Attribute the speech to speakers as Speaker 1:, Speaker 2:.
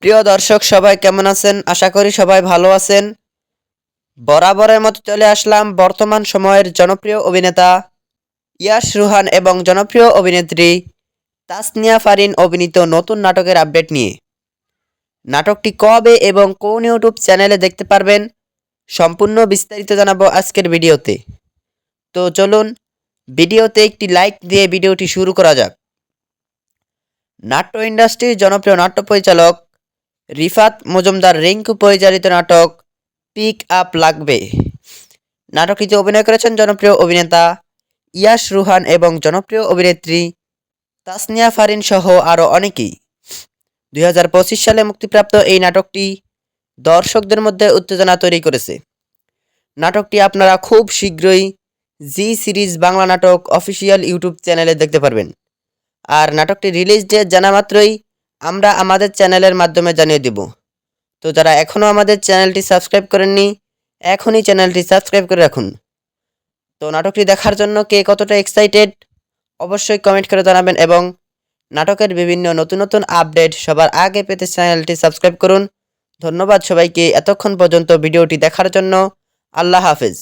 Speaker 1: প্রিয় দর্শক সবাই কেমন আছেন? আশা করি সবাই ভালো আছেন। বরাবরের মতো চলে আসলাম বর্তমান সময়ের জনপ্রিয় অভিনেতা ইয়াশ রুহান এবং জনপ্রিয় অভিনেত্রী তাসনিয়া ফারিন অভিনীত নতুন নাটকের আপডেট নিয়ে। নাটকটি কবে এবং কোন ইউটিউব চ্যানেলে দেখতে পারবেন সম্পূর্ণ বিস্তারিত জানাবো আজকের ভিডিওতে। তো চলুন ভিডিওতে একটি লাইক দিয়ে ভিডিওটি শুরু করা যাক। নাট্য ইন্ডাস্ট্রির জনপ্রিয় নাট্য পরিচালক রিফাত মজুমদার রিঙ্কু পরিচালিত নাটক পিক আপ লাগবে। নাটকটিতে অভিনয় করেছেন জনপ্রিয় অভিনেতা ইয়াশ রুহান এবং জনপ্রিয় অভিনেত্রী তাসনিয়া ফারিন সহ আরও অনেকেই। 2025 সালে মুক্তিপ্রাপ্ত এই নাটকটি দর্শকদের মধ্যে উত্তেজনা তৈরি করেছে। নাটকটি আপনারা খুব শীঘ্রই জি সিরিজ বাংলা নাটক অফিসিয়াল ইউটিউব চ্যানেলে দেখতে পারবেন। আর নাটকটি রিলিজ ডেট জানা মাত্রই আমরা আমাদের চ্যানেলের মাধ্যমে জানিয়ে দেব। তো যারা এখনও আমাদের চ্যানেলটি সাবস্ক্রাইব করেননি, এখনই চ্যানেলটি সাবস্ক্রাইব করে রাখুন। তো নাটকটি দেখার জন্য কে কতটা এক্সাইটেড অবশ্যই কমেন্ট করে জানাবেন এবং নাটকের বিভিন্ন নতুন নতুন আপডেট সবার আগে পেতে চ্যানেলটি সাবস্ক্রাইব করুন। ধন্যবাদ সবাইকে এতক্ষণ পর্যন্ত ভিডিওটি দেখার জন্য। আল্লাহ হাফেজ।